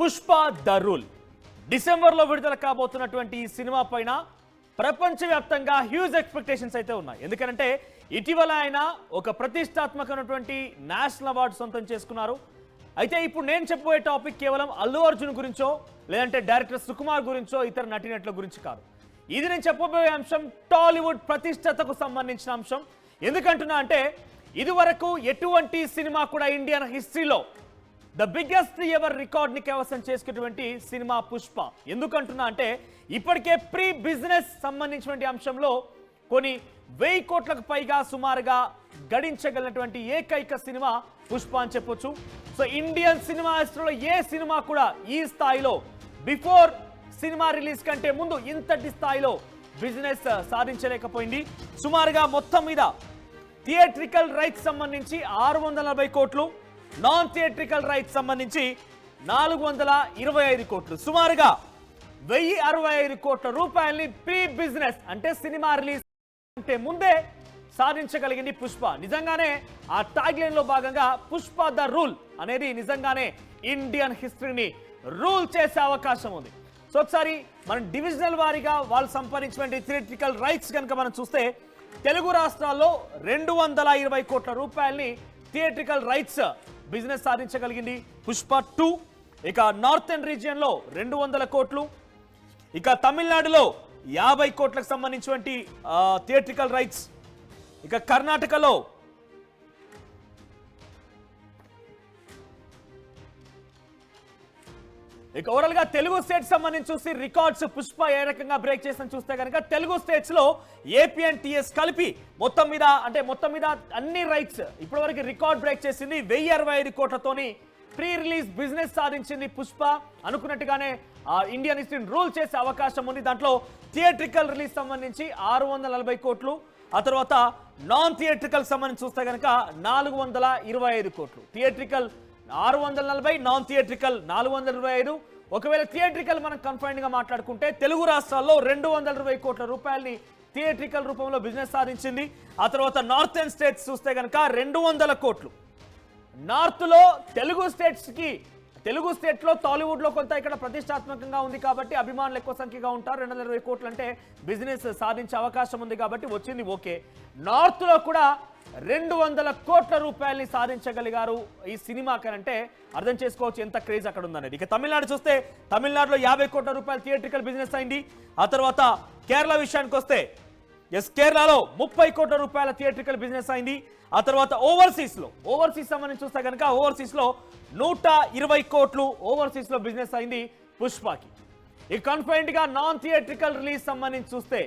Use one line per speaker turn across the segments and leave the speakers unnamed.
Pushpa the rule డిసెంబర్లో విడుదల కాబోతున్నటువంటి ఈ సినిమా పైన ప్రపంచవ్యాప్తంగా హ్యూజ్ ఎక్స్పెక్టేషన్స్ అయితే ఉన్నాయి. ఎందుకంటే ఇటీవల ఆయన ఒక ప్రతిష్టాత్మకమైనటువంటి నేషనల్ అవార్డు సొంతం చేసుకున్నారు. అయితే ఇప్పుడు నేను చెప్పబోయే టాపిక్ కేవలం అల్లు అర్జున్ గురించో లేదంటే డైరెక్టర్ సుకుమార్ గురించో ఇతర నటీనటుల గురించి కాదు. ఇది నేను చెప్పబోయే అంశం టాలీవుడ్ ప్రతిష్టతకు సంబంధించిన అంశం. ఎందుకంటున్నా అంటే ఇదివరకు ఎటువంటి సినిమా కూడా ఇండియన్ హిస్టరీలో ద బిగ్గెస్ట్ ఎవర్ రికార్డ్ ని కైవసం చేసుకున్నటువంటి సినిమా పుష్ప. ఎందుకంటున్నా అంటే ఇప్పటికే ప్రీ బిజినెస్ సంబంధించినటువంటి అంశంలో కొన్ని 1000 కోట్లకు పైగా సుమారుగా గడించగలిగినటువంటి ఏకైక సినిమా పుష్ప అని చెప్పొచ్చు. సో ఇండియన్ సినిమా హిస్టరీలో ఏ సినిమా కూడా ఈ స్థాయిలో బిఫోర్ సినిమా రిలీజ్ కంటే ముందు ఇంతటి స్థాయిలో బిజినెస్ సాధించలేకపోయింది. సుమారుగా మొత్తం మీద థియేట్రికల్ రైట్స్ సంబంధించి 640 కోట్లు, నాన్ థియేట్రికల్ రైట్స్ సంబంధించి 425 కోట్లు, సుమారుగా 1065 కోట్ల రూపాయల్ని ప్రీ బిజినెస్ అంటే సినిమా రిలీజ్ అంటే ముందే సాధించగలిగింది పుష్ప. నిజంగానే ఆ ట్యాగ్ లైన్ లో భాగంగా పుష్ప ద రూల్ అనేది నిజంగానే ఇండియన్ హిస్టరీని రూల్ చేసే అవకాశం ఉంది. సో ఒకసారి మనం డివిజనల్ వారీగా వాళ్ళు సంపాదించినటువంటి థియేట్రికల్ రైట్స్ కనుక మనం చూస్తే తెలుగు రాష్ట్రాల్లో 220 కోట్ల రూపాయల్ని థియేట్రికల్ రైట్స్ బిజినెస్ సాధించగలిగింది పుష్ప 2. ఇక నార్థన్ రీజియన్ లో 200 కోట్లు, ఇక తమిళనాడులో 50 కోట్లకు సంబంధించినటువంటి థియేట్రికల్ రైట్స్, ఇక కర్ణాటకలో ఇక ఓవరాల్ గా తెలుగు స్టేట్స్ సంబంధించి చూసి రికార్డ్స్ పుష్ప ఏ రకంగా బ్రేక్ చేసిన చూస్తే కనుక తెలుగు స్టేట్స్ లో ఏపీ అండ్ టీఎస్ కలిపి మొత్తం మీద అన్ని రైట్స్ ఇప్పటివరకు రికార్డ్ బ్రేక్ చేసింది. 1065 కోట్లతోని ప్రీ రిలీజ్ బిజినెస్ సాధించింది పుష్ప. అనుకున్నట్టుగానే ఇండియన్ హిస్టరీని రూల్ చేసే అవకాశం ఉంది. దాంట్లో థియేట్రికల్ రిలీజ్ సంబంధించి 640 కోట్లు, ఆ తర్వాత నాన్ థియేట్రికల్ సంబంధించి చూస్తే కనుక 425 కోట్లు. Theatrical 640, non theatrical 425. ఒకవేళ థియేట్రికల్ మనం కన్ఫైన్డ్ గా మాట్లాడుకుంటే తెలుగు రాష్ట్రాల్లో 220 కోట్ల రూపాయలని థియేట్రికల్ రూపంలో బిజినెస్ సాధించింది. ఆ తర్వాత నార్థన్ స్టేట్స్ చూస్తే కనుక 200 కోట్లు. నార్త్ లో తెలుగు స్టేట్ లో టాలీవుడ్ లో కొంత ఇక్కడ ప్రతిష్టాత్మకంగా ఉంది కాబట్టి అభిమానులు ఎక్కువ సంఖ్యగా ఉంటారు. 220 కోట్లు అంటే బిజినెస్ సాధించే అవకాశం ఉంది కాబట్టి వచ్చింది ఓకే. నార్త్ లో కూడా 200 కోట్ల రూపాయల్ని సాధించగలిగారు ఈ సినిమా కంటే అర్థం చేసుకోవచ్చు ఎంత క్రేజ్ అక్కడ ఉందనేది. ఇక తమిళనాడు చూస్తే తమిళనాడులో 50 కోట్ల రూపాయలు థియేట్రికల్ బిజినెస్ అయింది. ఆ తర్వాత కేరళ విషయానికి వస్తే కేరళలో 30 కోట్ల రూపాయల థియేట్రికల్ బిజినెస్ అయింది. ఆ తర్వాత ఓవర్సీస్ సంబంధించి చూస్తే కనుక ఓవర్సీస్ లో 120 కోట్లు ఓవర్సీస్ లో బిజినెస్ అయింది పుష్పకి. ఇక కన్ఫైన్డ్ గా నాన్ థియేట్రికల్ రిలీజ్ సంబంధించి చూస్తే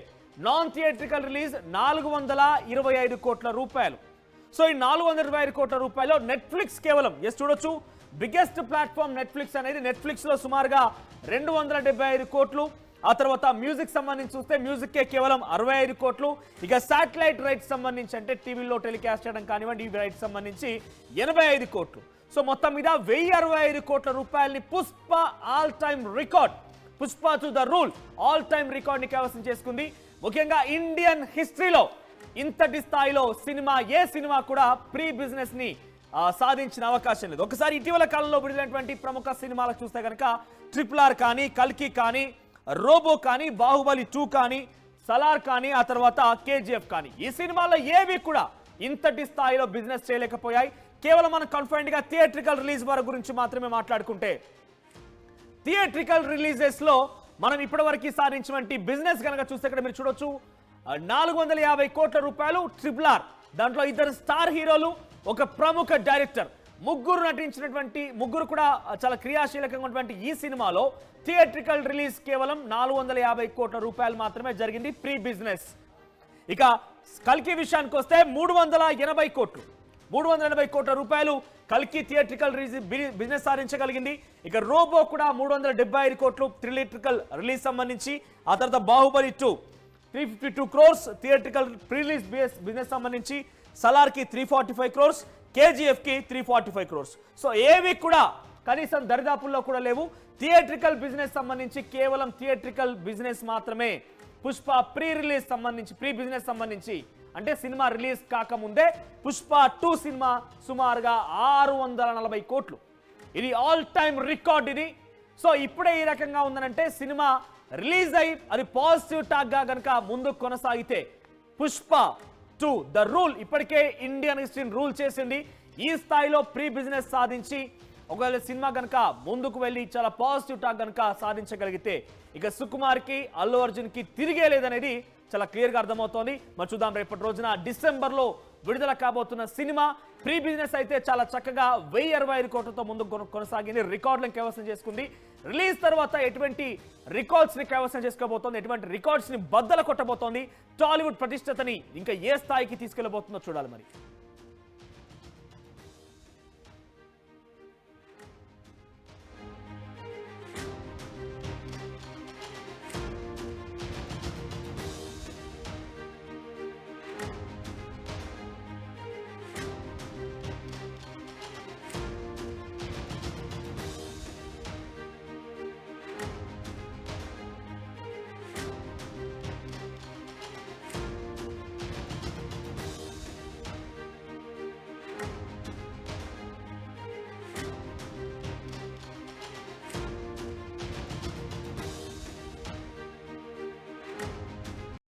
నాన్ థియేట్రికల్ రిలీజ్ 425 కోట్ల రూపాయలు. సో ఈ 425 కోట్ల రూపాయలు నెట్ఫ్లిక్స్ కేవలం చూడొచ్చు బిగ్గెస్ట్ ప్లాట్ఫామ్ నెట్ఫ్లిక్స్ అనేది. నెట్ఫ్లిక్స్ లో సుమారుగా 275 కోట్లు. ఆ తర్వాత మ్యూజిక్ సంబంధించి చూస్తే మ్యూజిక్ కే కేవలం 65 కోట్లు. ఇక శాటిలైట్ రైట్స్ సంబంధించి అంటే టీవీలో టెలికాస్ట్ చేయడం కానివ్వండి, ఈ రైట్స్ సంబంధించి 85 కోట్లు. సో మొత్తం మీద 1065 కోట్ల రూపాయలని Pushpa all time record, Pushpa to the rule all time record ని కైవసం చేసుకుంది. ముఖ్యంగా ఇండియన్ హిస్టరీలో ఇంతటి స్థాయిలో ఏ సినిమా కూడా ప్రీ బిజినెస్ ని సాధించిన అవకాశం లేదు. ఒకసారి ఇటీవల కాలంలో విడుదలైనటువంటి ప్రముఖ సినిమాలకు చూస్తే కనుక RRR కానీ, కల్కి కానీ, రోబో కానీ, బాహుబలి 2 కానీ, సలార్ కానీ, ఆ తర్వాత KGF కానీ, ఈ సినిమాల్లో ఏవి కూడా ఇంతటి స్థాయిలో బిజినెస్ చేయలేకపోయాయి. కేవలం మనం కన్ఫైన్డ్ గా థియేట్రికల్ రిలీజ్ వారి గురించి మాత్రమే మాట్లాడుకుంటే థియేట్రికల్ రిలీజెస్ లో మనం ఇప్పటివరకు సాధించినటువంటి బిజినెస్ కనుక చూస్తే ఇక్కడ మీరు చూడొచ్చు 450 కోట్ల రూపాయలు RRR. దాంట్లో 2 స్టార్ హీరోలు, ఒక ప్రముఖ డైరెక్టర్, ముగ్గురు కూడా చాలా క్రియాశీలకంగా ఉన్నటువంటి ఈ సినిమాలో థియేట్రికల్ రిలీజ్ కేవలం 450 కోట్ల రూపాయలు మాత్రమే జరిగింది ప్రీ బిజినెస్. ఇక కల్కి విషయానికి వస్తే 380 కోట్ల రూపాయలు కల్కి థియేట్రికల్ బిజినెస్ సాధించగలిగింది. ఇక రోబో కూడా 375 కోట్లు థియేట్రికల్ రిలీజ్ సంబంధించి. ఆ తర్వాత Baahubali 2 352 crores theatrical release business సంబంధించి. సలార్ కి 345 క్రోర్స్, KGF కి 345 క్రోర్స్. సో ఏవి కూడా కనీసం దరిదాపుల్లో కూడా లేవు. థియేట్రికల్ బిజినెస్ సంబంధించి కేవలం థియేట్రికల్ బిజినెస్ మాత్రమే పుష్ప ప్రీ బిజినెస్ సంబంధించి అంటే సినిమా రిలీజ్ కాకముందే పుష్ప 2 సినిమా సుమారుగా 640 కోట్లు. ఇది ఆల్ టైమ్ రికార్డ్. ఇది సో ఇప్పుడే ఈ రకంగా ఉందనంటే సినిమా రిలీజ్ అయ్యి అది పాజిటివ్ టాక్ గా గనక ముందుకు కొనసాగితే పుష్ప 2 ద రూల్ ఇప్పటికే ఇండియన్ హిస్టరీని రూల్ చేసింది. ఈ స్థాయిలో ప్రీ బిజినెస్ సాధించి ఒకవేళ సినిమా గనక ముందుకు వెళ్ళి చాలా పాజిటివ్ టాక్ గనక సాధించగలిగితే ఇక సుకుమార్ కి అల్లు అర్జున్ కి తిరిగే లేదనేది చాలా క్లియర్ గా అర్థమవుతోంది. మరి చూద్దాం రేపటి రోజున డిసెంబర్ లో విడుదల కాబోతున్న సినిమా ప్రీ బిజినెస్ అయితే చాలా చక్కగా 1065 కోట్లతో ముందుకు కొనసాగింది, రికార్డులను కైవసం చేసుకుంది. రిలీజ్ తర్వాత ఎటువంటి రికార్డ్స్ ని కైవసం చేసుకోబోతోంది, ఎటువంటి రికార్డ్స్ ని బద్దలు కొట్టబోతోంది, టాలీవుడ్ ప్రతిష్టతని ఇంకా ఏ స్థాయికి తీసుకెళ్లబోతుందో చూడాలి మరి.